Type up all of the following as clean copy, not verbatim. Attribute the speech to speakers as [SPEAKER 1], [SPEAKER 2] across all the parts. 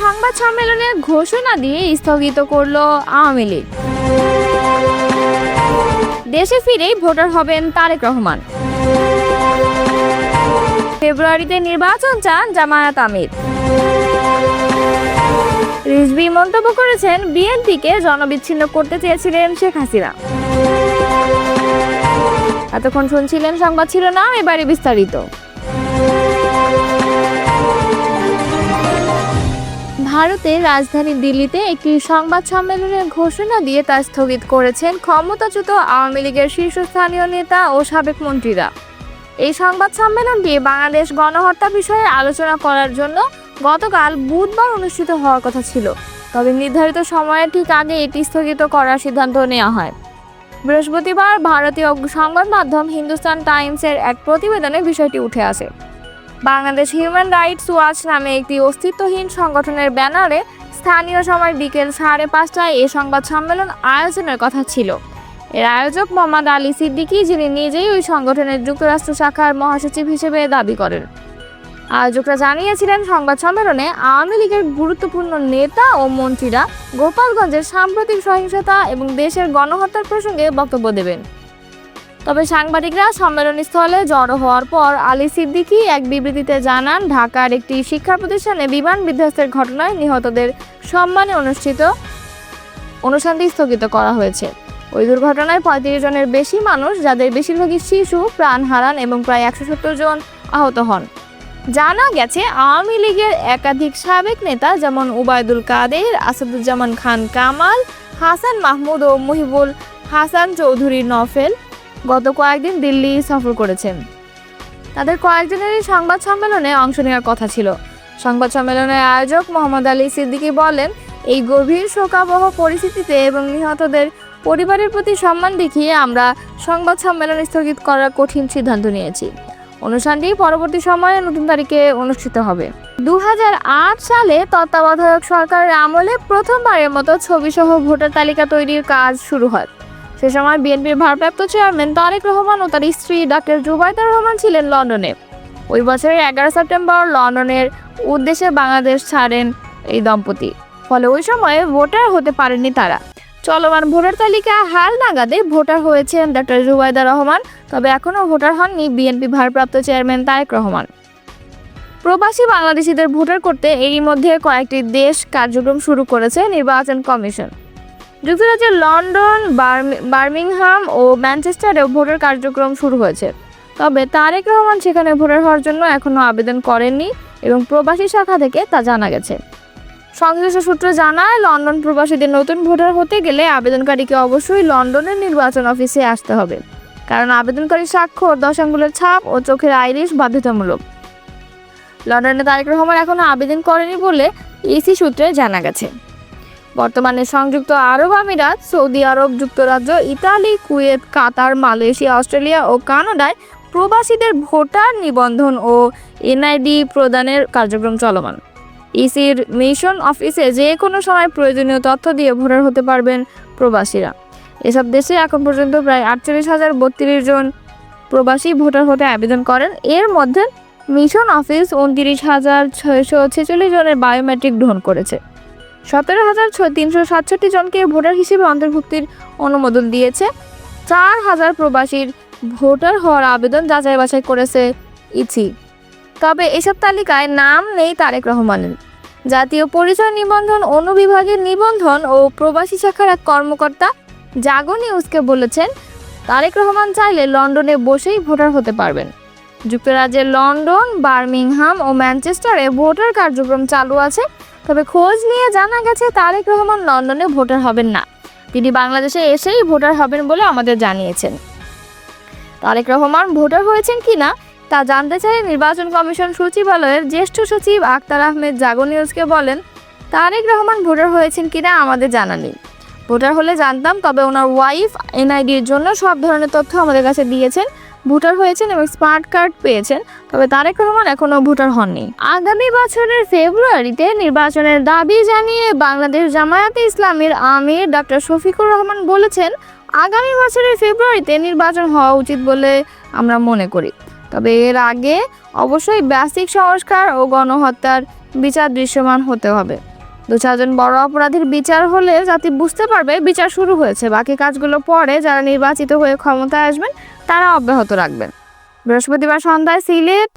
[SPEAKER 1] সংবাদ সম্মেলনে ঘোষণা দিয়ে স্থগিত করল আওয়ামী লীগ। দেশে ফিরেই ভোটার হবেন তারেক রহমান। ফেব্রুয়ারিতে নির্বাচন চান জামায়াত আমির। রিজভী মন্তব্য করেছেন, বিএনপিকে জনবিচ্ছিন্ন করতে চেয়েছিলেন শেখ হাসিনা। এতক্ষণ শুনছিলেন সংবাদ শিরোনাম, এবারে বিস্তারিত। ভারতের রাজধানী দিল্লিতে একটি সংবাদ সম্মেলনে ঘোষণা দিয়ে তা স্থগিত করেছেন ক্ষমতাচ্যুত আওয়ামী লীগের শীর্ষস্থানীয় নেতা ও সাবেক মন্ত্রীরা। এই সংবাদ সম্মেলনটি বাংলাদেশ গণহত্যা বিষয়ে আলোচনা করার জন্য গতকাল বুধবার অনুষ্ঠিত হওয়ার কথা ছিল, তবে নির্ধারিত সময়ের ঠিক আগে এটি স্থগিত করার সিদ্ধান্ত নেওয়া হয়। বৃহস্পতিবার ভারতীয় সংবাদ মাধ্যম হিন্দুস্তান টাইমসের এক প্রতিবেদনে বিষয়টি উঠে আসে। বাংলাদেশ হিউম্যান রাইটস ওয়াচ নামে একটি অস্তিত্বহীন সংগঠনের ব্যানারে স্থানীয় সময় বিকেল 5:30টায় এই সংবাদ সম্মেলন আয়োজনের কথা ছিল। এর আয়োজক মোহাম্মদ আলী সিদ্দিকী, যিনি নিজেই ওই সংগঠনের যুক্তরাষ্ট্র শাখার মহাসচিব হিসেবে দাবি করেন। আয়োজকরা জানিয়েছিলেন, সংবাদ সম্মেলনে আওয়ামী লীগের গুরুত্বপূর্ণ নেতা ও মন্ত্রীরা গোপালগঞ্জের সাম্প্রতিক সহিংসতা এবং দেশের গণহত্যার প্রসঙ্গে বক্তব্য দেবেন। তবে সাংবাদিকরা সম্মেলনস্থলে জড়ো হওয়ার পর আলী সিদ্দিকী এক বিবৃতিতে জানান, ঢাকার একটি শিক্ষা প্রতিষ্ঠানে বিমান বিধ্বস্তের ঘটনায় নিহতদের সম্মানে অনুষ্ঠিত অনুষ্ঠানটি স্থগিত করা হয়েছে। ওই দুর্ঘটনায় 35 জনের বেশি মানুষ, যাদের বেশিরভাগই শিশু, প্রাণ হারান এবং প্রায় 170 জন আহত হন। জানা গেছে, আওয়ামী লীগের একাধিক সাবেক নেতা যেমন উবায়দুল কাদের, আসাদুজ্জামান খান কামাল, হাসান মাহমুদ ও মুহিবুল হাসান চৌধুরী নফেল গত কয়েকদিন দিল্লি সফর করেছেন। তাদের কয়েকজনেরই সংবাদ সম্মেলনে অংশ নেওয়ার কথা ছিল। সংবাদ সম্মেলনের আয়োজক মোহাম্মদ আলী সিদ্দিকী বলেন, এই গভীর শোকাবহ পরিস্থিতিতে এবং নিহতদের পরিবারের প্রতি সম্মান দেখিয়ে আমরা সংবাদ সম্মেলন স্থগিত করার কঠিন সিদ্ধান্ত নিয়েছি। অনুষ্ঠানটি পরবর্তী সময়ে নতুন তারিখে অনুষ্ঠিত হবে। 2008 সালে তত্ত্বাবধায়ক সরকারের আমলে প্রথমবারের মতো ছবিসহ ভোটার তালিকা তৈরির কাজ শুরু হয়। সে সময় বিএনপির ভারপ্রাপ্ত চেয়ারম্যান তারেক রহমান ও তার স্ত্রী ডক্টর জুবাইদা রহমান ছিলেন লন্ডনে। ওই বছরের 11 সেপ্টেম্বর লন্ডনের উদ্দেশ্যে বাংলাদেশ ছাড়েন এই দম্পতি, ফলে ওই সময়ে ভোটার হতে পারেননি তারা। চলমান ভোটার তালিকা হাল নাগাদে ভোটার হয়েছেন ডক্টর জুবাইদা রহমান, তবে এখনও ভোটার হননি বিএনপি ভারপ্রাপ্ত চেয়ারম্যান তারেক রহমান। প্রবাসী বাংলাদেশিদের ভোটার করতে এরই মধ্যে কয়েকটি দেশ কার্যক্রম শুরু করেছে নির্বাচন কমিশন। যুক্তরাজ্যের লন্ডন, বার্মিংহাম ও ম্যানচেস্টারেও ভোটার কার্যক্রম শুরু হয়েছে, তবে তারেক রহমান সেখানে ভোটার হওয়ার জন্য এখনও আবেদন করেননি এবং প্রবাসী শাখা থেকে তা জানা গেছে। সংশ্লিষ্ট সূত্র জানায়, লন্ডন প্রবাসীদের নতুন ভোটার হতে গেলে আবেদনকারীকে অবশ্যই লন্ডনের নির্বাচন অফিসে আসতে হবে, কারণ আবেদনকারী স্বাক্ষর, 10 আঙ্গুলের ছাপ ও চোখের আইরিশ বাধ্যতামূলক। লন্ডনে তারেক রহমান এখনও আবেদন করেনি বলে ইসি সূত্রে জানা গেছে। বর্তমানে সংযুক্ত আরব আমিরাত, সৌদি আরব, যুক্তরাজ্য, ইতালি, কুয়েত, কাতার, মালয়েশিয়া, অস্ট্রেলিয়া ও কানাডায় প্রবাসীদের ভোটার নিবন্ধন ও এনআইডি প্রদানের কার্যক্রম চলমান। ইসির মিশন অফিসে যে কোনো সময় প্রয়োজনীয় তথ্য দিয়ে ভোটার হতে পারবেন প্রবাসীরা। এসব দেশে এখন পর্যন্ত প্রায় 48,032 জন প্রবাসী ভোটার হতে আবেদন করেন। এর মধ্যে মিশন অফিস 29,646 জনের বায়োমেট্রিক গ্রহণ করেছে। 17,367 জনকে ভোটার হিসেবে অন্তর্ভুক্তির অনুমোদন দিয়েছে। 4,000 প্রবাসীর ভোটার হওয়ার আবেদন যাচাই বাছাই করেছে ইসি। তবে এসব তালিকায় নাম নেই তারেক রহমানের। জাতীয় পরিচয় নিবন্ধন অনুবিভাগের নিবন্ধন ও প্রবাসী শাখার এক কর্মকর্তা জাগো নিউজকে বলেছেন, তারেক রহমান চাইলে লন্ডনে বসেই ভোটার হতে পারবেন। যুক্তরাজ্যের লন্ডন, বার্মিংহাম ও ম্যানচেস্টারে ভোটার কার্যক্রম চালু আছে, তবে খোঁজ নিয়ে জানা গেছে তারেক রহমান লন্ডনে ভোটার হবেন না। তিনি বাংলাদেশে এসেই ভোটার হবেন বলে আমাদের জানিয়েছেন। তারেক রহমান ভোটার হয়েছেন কিনা তা জানতে চাই নির্বাচন কমিশন সচিবালয়ের জ্যেষ্ঠ সচিব আক্তার আহমেদ জাগো নিউজকে বলেন, তারেক রহমান ভোটার হয়েছেন কিনা আমাদের জানা নেই। ভোটার হলে জানতাম, তবে ওনার ওয়াইফ এনআইডির জন্য সব ধরনের তথ্য আমাদের কাছে দিয়েছেন। ভোটার হয়েছেন এবং স্মার্ট কার্ড পেয়েছেন, তবে তারেক রহমান এখনও ভোটার হননি। আগামী বছরের ফেব্রুয়ারিতে নির্বাচনের দাবি জানিয়ে বাংলাদেশ জামায়াতে ইসলামীর আমির ডক্টর শফিকুর রহমান বলেছেন, আগামী বছরের ফেব্রুয়ারিতে নির্বাচন হওয়া উচিত বলে আমরা মনে করি। তবে এর আগে অবশ্যই বেসিক সংস্কার ও গণহত্যার বিচার দৃশ্যমান হতে হবে। 2-4 জন বড় অপরাধীর বিচার হলে জাতি বুঝতে পারবে বিচার শুরু হয়েছে। বাকি কাজগুলো পরে যারা নির্বাচিত হয়ে ক্ষমতায় আসবেন তারা অব্যাহত রাখবেন। বৃহস্পতিবার সন্ধ্যায় সিলেট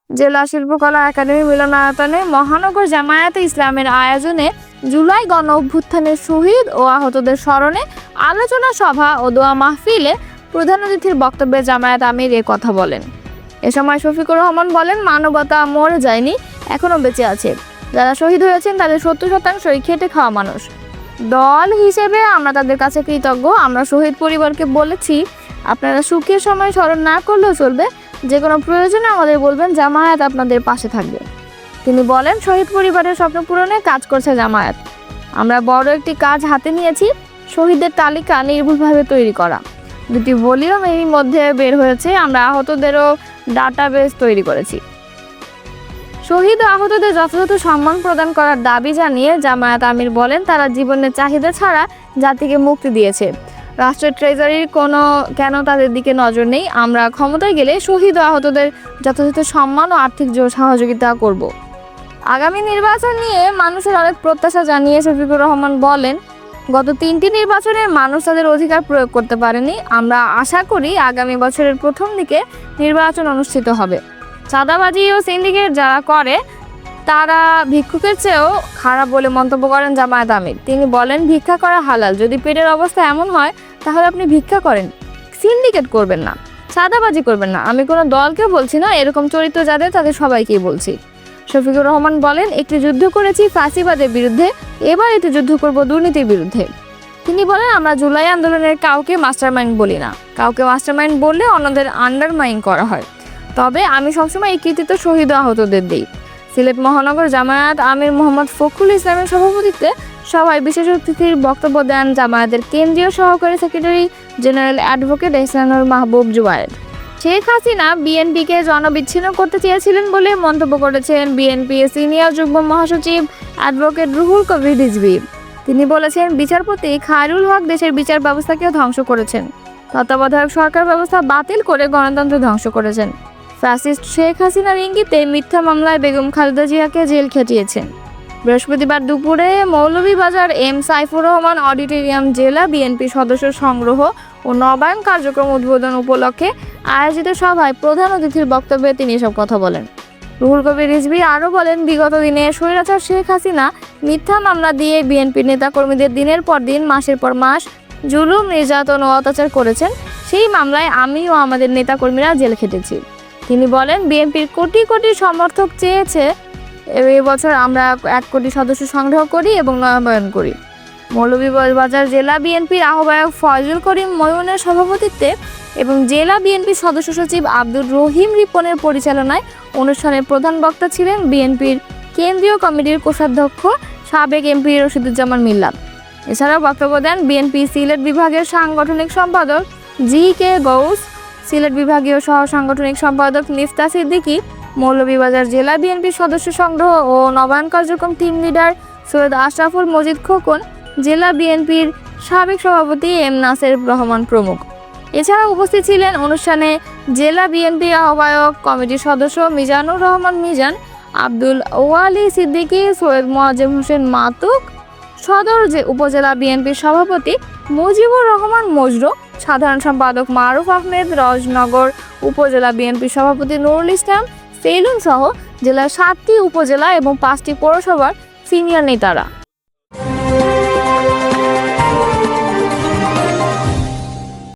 [SPEAKER 1] জেলা শিল্পকলা একাডেমি মিলনায়তনে মহানগর জামায়াতে ইসলামের আয়োজনে জুলাই গণ অভ্যুত্থানের শহীদ ও আহতদের স্মরণে আলোচনা সভা ও দোয়া মাহফিলে প্রধান অতিথির বক্তব্যে জামায়াত আমির এ কথা বলেন। এ সময় শফিকুর রহমান বলেন, মানবতা মরে যায়নি, এখনো বেঁচে আছে। যারা শহীদ হয়েছেন তাদের 70% খেটে খাওয়া মানুষ। দল হিসেবে আমরা তাদের কাছে কৃতজ্ঞ। আমরা শহীদ পরিবারকে বলেছি, আপনারা সুখের সময় স্মরণ না করলেও চলবে, যে কোনো প্রয়োজনে আমাদের বলবেন, জামায়াত আপনাদের পাশে থাকবে। তিনি বলেন, শহীদ পরিবারের স্বপ্ন পূরণে কাজ করছে জামায়াত। আমরা বড় একটি কাজ হাতে নিয়েছি, শহীদদের তালিকা নির্ভুলভাবে তৈরি করা। 2টি ভলিউম এরই মধ্যে বের হয়েছে। আমরা আহতদেরও ডাটাবেস তৈরি করেছি। শহীদ ও আহতদের যথাযথ সম্মান প্রদান করার দাবি জানিয়ে জামায়াত আমির বলেন, তারা জীবনের চাহিদা ছাড়া জাতিকে মুক্তি দিয়েছে। রাষ্ট্রের ট্রেজারির কেন তাদের দিকে নজর নেই? আমরা ক্ষমতায় গেলে শহীদ ও আহতদের যথাযথ সম্মান ও আর্থিক সহযোগিতা করব। আগামী নির্বাচন নিয়ে মানুষের অনেক প্রত্যাশা জানিয়ে শফিকুর রহমান বলেন, গত 3টি নির্বাচনে মানুষ তাদের অধিকার প্রয়োগ করতে পারেনি। আমরা আশা করি আগামী বছরের প্রথম দিকে নির্বাচন অনুষ্ঠিত হবে। চাঁদাবাজি ও সিন্ডিকেট যারা করে তারা ভিক্ষুকের চেয়েও খারাপ বলে মন্তব্য করেন জামায়াত আমির। তিনি বলেন, ভিক্ষা করা হালাল। যদি পেটের অবস্থা এমন হয় তাহলে আপনি ভিক্ষা করেন, সিন্ডিকেট করবেন না, চাঁদাবাজি করবেন না। আমি কোনো দলকে বলছি না, এরকম চরিত্র যাদের তাদের সবাইকেই বলছি। শফিকুর রহমান বলেন, একটি যুদ্ধ করেছি ফাঁসিবাদের বিরুদ্ধে, এবার একটি যুদ্ধ করব দুর্নীতির বিরুদ্ধে। তিনি বলেন, আমরা জুলাই আন্দোলনের কাউকে মাস্টারমাইন্ড বলি না। কাউকে মাস্টারমাইন্ড বললে অন্যদের আন্ডারমাইন্ড করা হয়। তবে আমি সবসময় এই কৃতিত্ব শহীদ ও আহতদের দিই। সিলেট মহানগর জামায়াত আমির মোহাম্মদ ফখরুল ইসলামের সভাপতিত্বে সভায় বিশেষ অতিথির বক্তব্য দেন জামায়াতের কেন্দ্রীয় সহকারী সেক্রেটারি জেনারেল অ্যাডভোকেট এহসানুল মাহবুব জুবায়ের। শেখ হাসিনা বিএনপিকে জনবিচ্ছিন্ন করতে চেয়েছিলেন বলে মন্তব্য করেছেন বিএনপি সিনিয়র যুগ্ম মহাসচিব অ্যাডভোকেট রুহুল কবির রিজভী। তিনি বলেছেন, বিচারপতি খায়রুল হক দেশের বিচার ব্যবস্থাকেও ধ্বংস করেছেন। তত্ত্বাবধায়ক সরকার ব্যবস্থা বাতিল করে গণতন্ত্র ধ্বংস করেছেন। ফ্যাসিস্ট শেখ হাসিনার ইঙ্গিতে মিথ্যা মামলায় বেগম খালেদা জিয়াকে জেল খেটিয়েছেন। বৃহস্পতিবার দুপুরে মৌলভীবাজার এম সাইফুর রহমান অডিটোরিয়াম জেলা বিএনপি সদস্য সংগ্রহ ও নবায়ন কার্যক্রম উদ্বোধন উপলক্ষে আয়োজিত সভায় প্রধান অতিথির বক্তব্যে তিনি এসব কথা বলেন। রুহুল কবির রিজভী আরও বলেন, বিগত দিনে স্বৈরাচার শেখ হাসিনা মিথ্যা মামলা দিয়ে বিএনপির নেতাকর্মীদের দিনের পর দিন, মাসের পর মাস জুলুম, নির্যাতন ও অত্যাচার করেছেন। সেই মামলায় আমি ও আমাদের নেতাকর্মীরা জেল খেটেছি। তিনি বলেন, বিএনপির কোটি কোটি সমর্থক চেয়েছে এবছর আমরা 1 কোটি সদস্য সংগ্রহ করি এবং নবায়ন করি। মৌলভীবাজার জেলা বিএনপির আহ্বায়ক ফয়জুল করিম ময়ূনের সভাপতিত্বে এবং জেলা বিএনপির সদস্য সচিব আব্দুর রহিম রিপনের পরিচালনায় অনুষ্ঠানের প্রধান বক্তা ছিলেন বিএনপির কেন্দ্রীয় কমিটির কোষাধ্যক্ষ সাবেক এমপি রশিদুজ্জামান মিল্লাত। এছাড়াও বক্তব্য দেন বিএনপি সিলেট বিভাগের সাংগঠনিক সম্পাদক জি.কে. গৌস, সিলেট বিভাগীয় সহ সাংগঠনিক সম্পাদক মিফতা সিদ্দিকী, মৌলভীবাজার জেলা বিএনপির সদস্য সংগ্রহ ও নবায়ন কার্যক্রম টিম লিডার সৈয়দ আশরাফুল মজিদ খোকন, জেলা বিএনপির সাবেক সভাপতি এম নাসের রহমান প্রমুখ। এছাড়া উপস্থিত ছিলেন অনুষ্ঠানে জেলা বিএনপি আহ্বায়ক কমিটির সদস্য মিজানুর রহমান মিজান, আব্দুল ওয়ালি সিদ্দিকী, সৈয়দ মোয়াজ্জেম হোসেন মাতুক, সদর উপজেলা বিএনপির সভাপতি মুজিবুর রহমান মজরু, সাধারণ সম্পাদক মারুফ আহমেদ, রজনগর উপজেলা বিএনপির সভাপতি নুরুল ইসলাম সেলুন সহ জেলার 7টি উপজেলা এবং 5টি পৌরসভার সিনিয়র নেতারা।